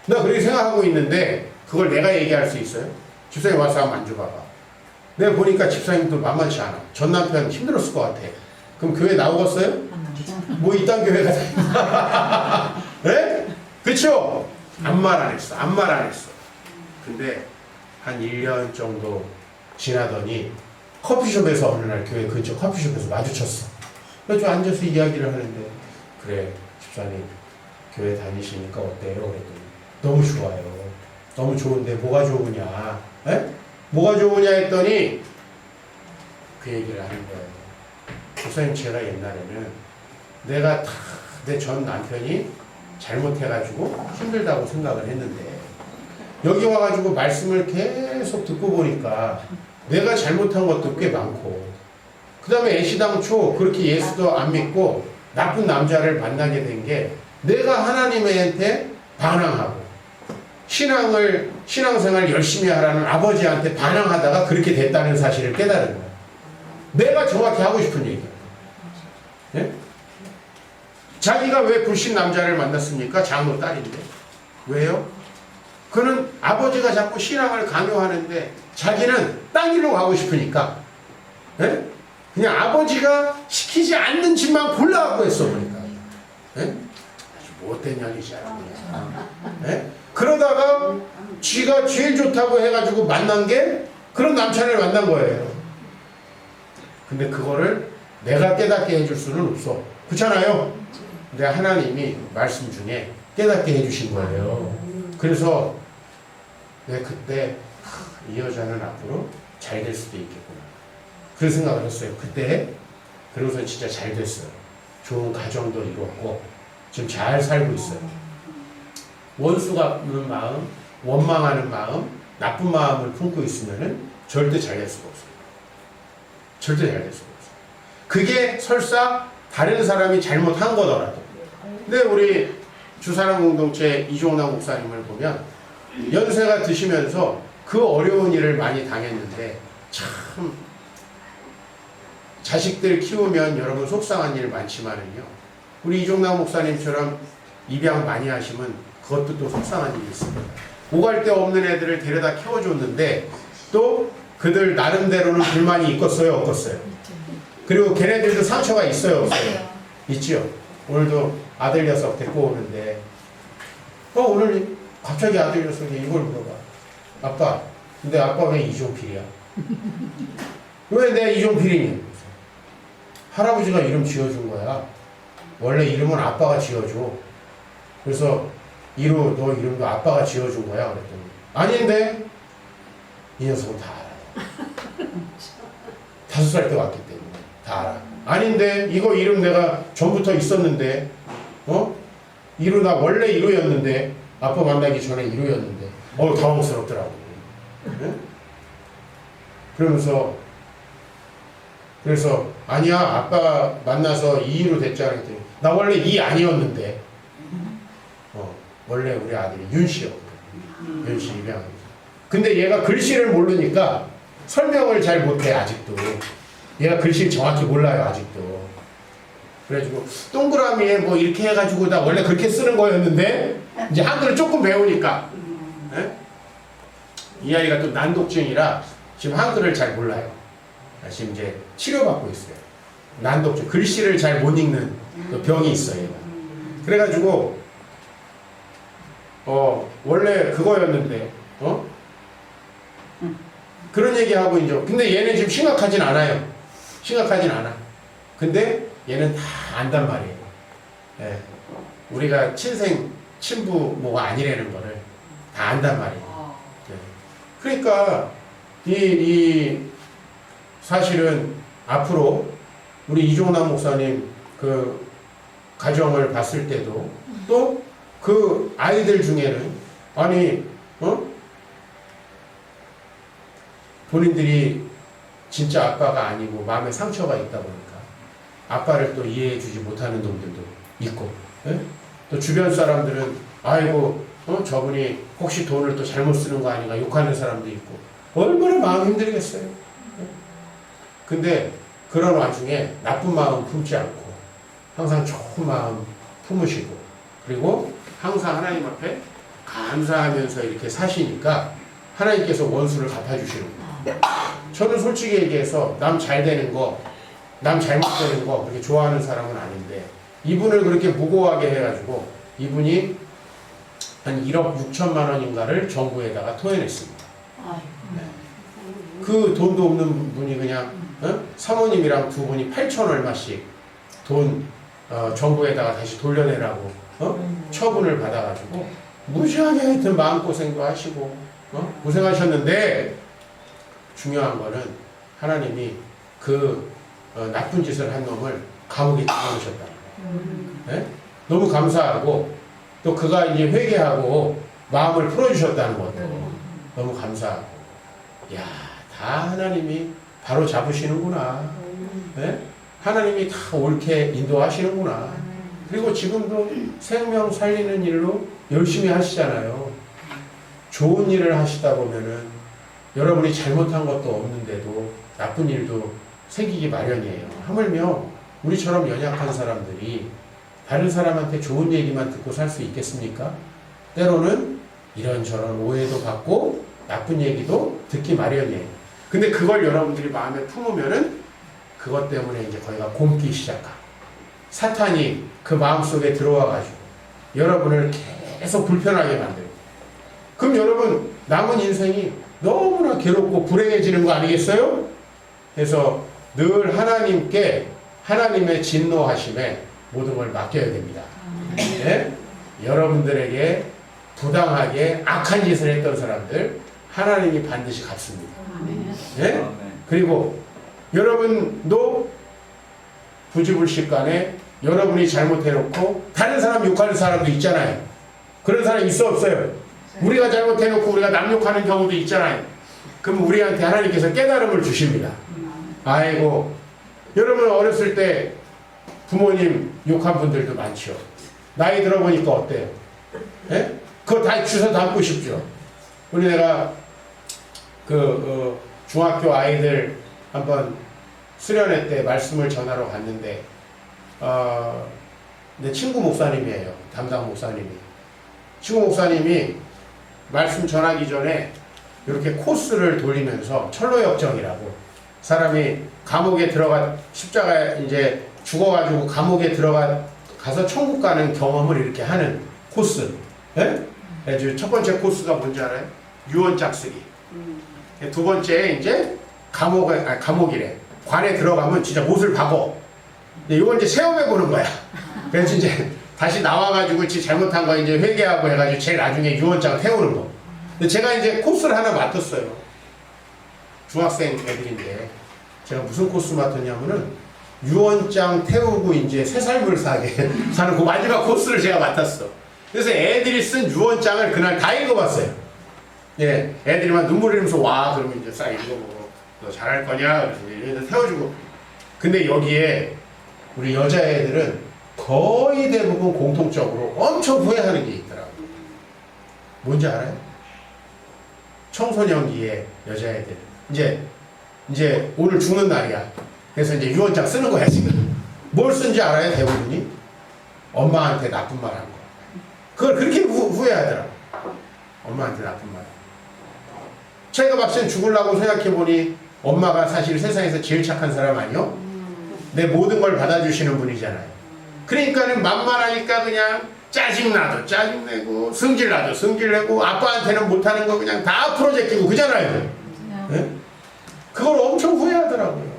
나 그렇게 생각하고 있는데 그걸 내가 얘기할 수 있어요? 집사님 와서 한번 만져봐봐. 내가 보니까 집사님도 만만치 않아. 전 남편 힘들었을 것 같아. 그럼 교회 나오겠어요? 뭐 이딴 교회가 다 네? 그쵸? 아무 말 안 했어. 아무 말 안 했어. 근데 한 1년 정도 지나더니 커피숍에서 어느 날 교회 근처 커피숍에서 마주쳤어. 그래서 앉아서 이야기를 하는데 그래 집사님 교회 다니시니까 어때요? 그랬더니 너무 좋아요. 너무 좋은데 뭐가 좋으냐? 뭐가 좋으냐 했더니 그 얘기를 하는 거예요. 집사님 제가 옛날에는 내가 다 내 전 남편이 잘못해가지고 힘들다고 생각을 했는데 여기 와가지고 말씀을 계속 듣고 보니까 내가 잘못한 것도 꽤 많고 그 다음에 애시당초 그렇게 예수도 안 믿고 나쁜 남자를 만나게 된 게 내가 하나님한테 반항하고 신앙생활 열심히 하라는 아버지한테 반항하다가 그렇게 됐다는 사실을 깨달은 거야. 내가 정확히 하고 싶은 얘기야. 네? 자기가 왜 불신 남자를 만났습니까? 장로 딸인데. 왜요? 그는 아버지가 자꾸 신앙을 강요하는데 자기는 딴 길로 가고 싶으니까 네? 그냥 아버지가 시키지 않는 집만 골라가고 했어 보니까 네? 아주 못된 년이지 네? 그러다가 쥐가 제일 좋다고 해가지고 만난 게 그런 남편을 만난 거예요. 근데 그거를 내가 깨닫게 해줄 수는 없어. 그렇잖아요? 근데 하나님이 말씀 중에 깨닫게 해주신 거예요. 그래서 내가 그때 이 여자는 앞으로 잘 될 수도 있겠구나. 그런 생각을 했어요. 그때. 그러고서 진짜 잘 됐어요. 좋은 가정도 이뤘고 지금 잘 살고 있어요. 원수 갚는 마음, 원망하는 마음, 나쁜 마음을 품고 있으면은 절대 잘 될 수가 없어요. 절대 잘 될 수가 없어요. 그게 설사 다른 사람이 잘못한 거더라도. 근데 우리 주사랑 공동체 이종남 목사님을 보면 연세가 드시면서 그 어려운 일을 많이 당했는데 참 자식들 키우면 여러분 속상한 일 많지만은요. 우리 이종남 목사님처럼 입양 많이 하시면 그것도 또 속상한 일이 있습니다. 오갈 데 없는 애들을 데려다 키워줬는데 또 그들 나름대로는 불만이 있겠어요, 없겠어요? 그리고 걔네들도 상처가 있어요, 없어요? 있지요. 오늘도 아들 녀석 데리고 오는데 오늘 갑자기 아들 녀석이 이걸 물어봐. 아빠, 근데 아빠 왜 이종필이야? 왜 내가 이종필이니? 할아버지가 이름 지어준 거야. 원래 이름은 아빠가 지어줘. 그래서 이로 너 이름도 아빠가 지어준 거야. 그랬더니 아닌데 이 녀석은 다 알아. 5살 때 왔기 때문에 다 알아. 아닌데 이거 이름 내가 전부터 있었는데 이로 나 원래 이로였는데 아빠 만나기 전에 이로였는데 당황스럽더라고. 네? 그래서 아니야 아빠 만나서 이로 됐잖아 했더니 나 원래 이 아니었는데 원래 우리 아들이 윤씨였거든. 윤씨 입양하면서. 근데 얘가 글씨를 모르니까 설명을 잘 못해 아직도. 얘가 글씨를 정확히 몰라요 아직도. 그래가지고 동그라미에 뭐 이렇게 해가지고 나 원래 그렇게 쓰는 거였는데 이제 한글을 조금 배우니까 네? 이 아이가 또 난독증이라 지금 한글을 잘 몰라요. 지금 이제 치료받고 있어요. 난독증, 글씨를 잘 못 읽는 그 병이 있어요. 얘가. 그래가지고 원래 그거였는데 그런 얘기하고 이제 근데 얘는 지금 심각하진 않아요. 심각하진 않아. 근데 얘는 다 안단 말이에요. 예. 우리가 친생 친부모가 아니라는 거를 다 안단 말이에요. 예. 그러니까 이 사실은 앞으로 우리 이종남 목사님 그 가정을 봤을 때도 또 그 아이들 중에는 아니 본인들이 진짜 아빠가 아니고 마음에 상처가 있다 보니까 아빠를 또 이해해주지 못하는 놈들도 있고 예? 또 주변 사람들은 아이고 저분이 혹시 돈을 또 잘못 쓰는 거 아닌가 욕하는 사람도 있고 얼마나 마음 힘들겠어요. 예? 근데 그런 와중에 나쁜 마음 품지 않고 항상 좋은 마음 품으시고 그리고 항상 하나님 앞에 감사하면서 이렇게 사시니까 하나님께서 원수를 갚아주시는 거예요. 저는 솔직히 얘기해서 남 잘 되는 거, 남 잘못되는 거 그렇게 좋아하는 사람은 아닌데 이분을 그렇게 무고하게 해가지고 이분이 한 1억 6천만 원인가를 정부에다가 토해냈습니다. 네. 그 돈도 없는 분이 그냥 사모님이랑 두 분이 8천 얼마씩 돈 정부에다가 다시 돌려내라고 처분을 받아가지고 무지하게 하여튼 마음고생도 하시고 고생하셨는데 중요한 거는 하나님이 그 나쁜 짓을 한 놈을 감옥에 집어넣으셨다는 거예요. 네? 너무 감사하고 또 그가 이제 회개하고 마음을 풀어주셨다는 것도 너무 감사하고 야, 다 하나님이 바로 잡으시는구나. 네? 하나님이 다 옳게 인도하시는구나. 그리고 지금도 생명 살리는 일로 열심히 하시잖아요. 좋은 일을 하시다 보면은 여러분이 잘못한 것도 없는데도 나쁜 일도 생기기 마련이에요. 하물며 우리처럼 연약한 사람들이 다른 사람한테 좋은 얘기만 듣고 살 수 있겠습니까? 때로는 이런저런 오해도 받고 나쁜 얘기도 듣기 마련이에요. 근데 그걸 여러분들이 마음에 품으면은 그것 때문에 이제 거기가 곪기 시작하고 사탄이 그 마음속에 들어와가지고 여러분을 계속 불편하게 만들고 그럼 여러분 남은 인생이 너무나 괴롭고 불행해지는 거 아니겠어요? 그래서 늘 하나님께 하나님의 진노하심에 모든 걸 맡겨야 됩니다. 네? 여러분들에게 부당하게 악한 짓을 했던 사람들 하나님이 반드시 갚습니다. 아멘. 예? 아멘. 그리고 여러분도 부지불식간에 여러분이 잘못해놓고 다른 사람 욕하는 사람도 있잖아요. 그런 사람 있어 없어요? 우리가 잘못해놓고 우리가 남 욕하는 경우도 있잖아요. 그럼 우리한테 하나님께서 깨달음을 주십니다. 아이고, 여러분 어렸을 때 부모님 욕한 분들도 많죠. 나이 들어보니까 어때요? 예? 그거 다 주워 담고 싶죠. 우리 내가 중학교 아이들 한번 수련회 때 말씀을 전하러 갔는데 내 친구 목사님이에요. 담당 목사님이. 친구 목사님이 말씀 전하기 전에 이렇게 코스를 돌리면서 철로역정이라고 사람이 감옥에 들어가 십자가 이제 죽어가지고 감옥에 가서 천국 가는 경험을 이렇게 하는 코스. 예? 그래서 첫 번째 코스가 뭔지 알아요? 유언장 쓰기. 두 번째 이제 감옥이래. 관에 들어가면 진짜 옷을 박어. 이건 이제 체험해 보는 거야. 그래서 이제 다시 나와가지고 지 잘못한 거 이제 회개하고 해가지고 제일 나중에 유언장 태우는 거. 근데 제가 이제 코스를 하나 맡았어요. 중학생 애들인데 제가 무슨 코스 맡았냐면은 유언장 태우고 이제 새 삶을 사는 그 마지막 코스를 제가 맡았어. 그래서 애들이 쓴 유언장을 그날 다 읽어봤어요. 예, 애들이 막 눈물 흘리면서 와 그러면 이제 싹 읽어보고 너 잘할 거냐 그래서 이제 태워주고. 근데 여기에 우리 여자애들은 거의 대부분 공통적으로 엄청 후회하는 게 있더라고요. 뭔지 알아요? 청소년기에 여자애들 이제 오늘 죽는 날이야. 그래서 이제 유언장 쓰는 거야 지금. 뭘 쓴지 알아요 대부분이? 엄마한테 나쁜 말 한 거. 그걸 그렇게 후회하더라고. 엄마한테 나쁜 말. 제가 막상 죽으려고 생각해보니 엄마가 사실 세상에서 제일 착한 사람 아니요? 내 모든 걸 받아주시는 분이잖아요. 그러니까는 만만하니까 그냥 짜증나도 짜증내고 성질나도 성질내고 아빠한테는 못하는 거 그냥 다 풀어제끼고 그잖아요. 네? 그걸 엄청 후회하더라고요.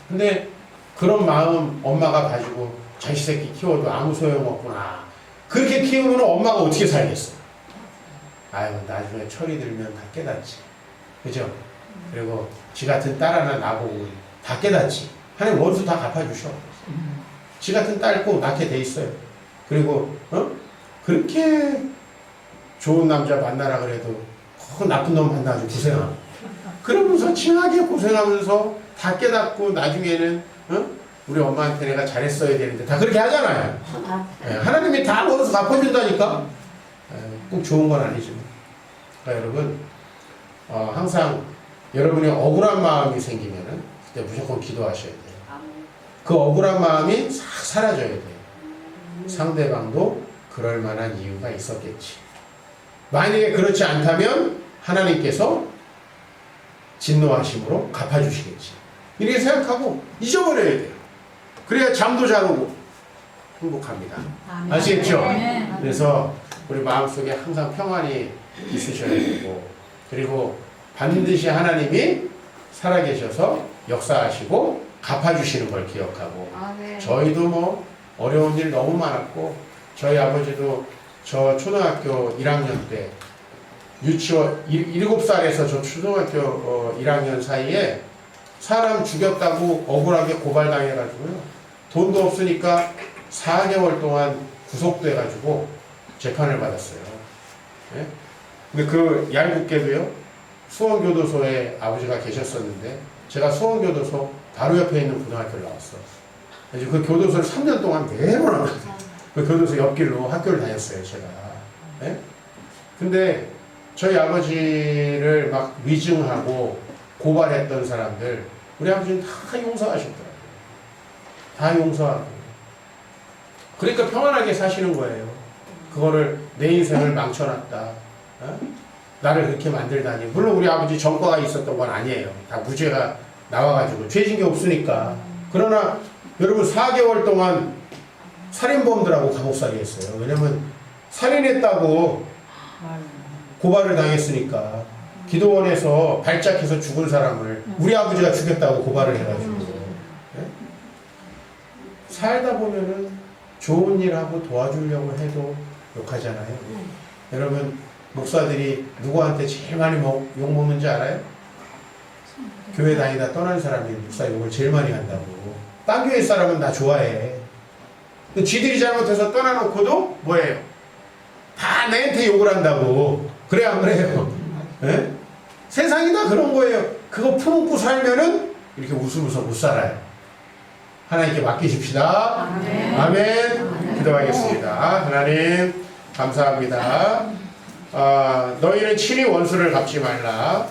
근데 그런 마음 엄마가 가지고 자식 새끼 키워도 아무 소용없구나. 그렇게 키우면 엄마가 어떻게 살겠어요? 아유 나중에 철이 들면 다 깨닫지. 그죠? 그리고 지 같은 딸 하나 나보고 다 깨닫지. 하나님 원수 다 갚아주셔. 지 같은 딸 꼭 낳게 돼 있어요. 그리고 그렇게 좋은 남자 만나라 그래도 나쁜 놈 만나가지고 고생하고 그러면서 칭하게 고생하면서 다 깨닫고 나중에는 우리 엄마한테 내가 잘했어야 되는데 다 그렇게 하잖아요. 하나님이 다 원수 갚아준다니까. 꼭 좋은 건 아니지만 그러니까 여러분 항상 여러분이 억울한 마음이 생기면은 그때 무조건 기도하셔야 돼요. 그 억울한 마음이 싹 사라져야 돼요. 상대방도 그럴 만한 이유가 있었겠지. 만약에 그렇지 않다면 하나님께서 진노하심으로 갚아주시겠지. 이렇게 생각하고 잊어버려야 돼요. 그래야 잠도 잘 오고 행복합니다. 아시겠죠? 그래서 우리 마음속에 항상 평안이 있으셔야 되고 그리고 반드시 하나님이 살아계셔서 역사하시고 갚아주시는 걸 기억하고 저희도 뭐 어려운 일 너무 많았고 저희 아버지도 저 초등학교 1학년 때 유치원 7살에서 저 초등학교 1학년 사이에 사람 죽였다고 억울하게 고발당해가지고요. 돈도 없으니까 4개월 동안 구속돼가지고 재판을 받았어요. 네? 근데 그 얄궂게도요. 수원교도소에 아버지가 계셨었는데 제가 수원교도소 바로 옆에 있는 고등학교를 나왔어. 그래서 그 교도소를 3년 동안 매번 왔거든요. 그 교도소 옆길로 학교를 다녔어요, 제가. 네? 근데 저희 아버지를 막 위증하고 고발했던 사람들, 우리 아버지는 다 용서하셨더라고요. 다 용서하고. 그러니까 평안하게 사시는 거예요. 그거를 내 인생을 망쳐놨다. 어? 나를 그렇게 만들다니. 물론 우리 아버지 전과가 있었던 건 아니에요. 다 무죄가 나와가지고 죄진 게 없으니까. 그러나 여러분 4개월 동안 살인범들하고 감옥살이 했어요. 왜냐면 살인했다고 고발을 당했으니까. 기도원에서 발작해서 죽은 사람을 우리 아버지가 죽였다고 고발을 해가지고. 네? 살다 보면은 좋은 일 하고 도와주려고 해도 욕하잖아요. 여러분 목사들이 누구한테 제일 많이 욕 먹는지 알아요? 교회 다니다 떠난 사람이 목사 욕을 제일 많이 한다고. 딴 교회 사람은 나 좋아해. 지들이 잘못해서 떠나놓고도 뭐예요? 다 내한테 욕을 한다고. 그래 안 그래요? 예? 세상이 다 그런 거예요. 그거 품고 살면은 이렇게 웃으면서 못 살아요. 하나님께 맡기십시다. 아멘. 기도하겠습니다. 하나님 감사합니다. 너희는 친히 원수를 갚지 말라.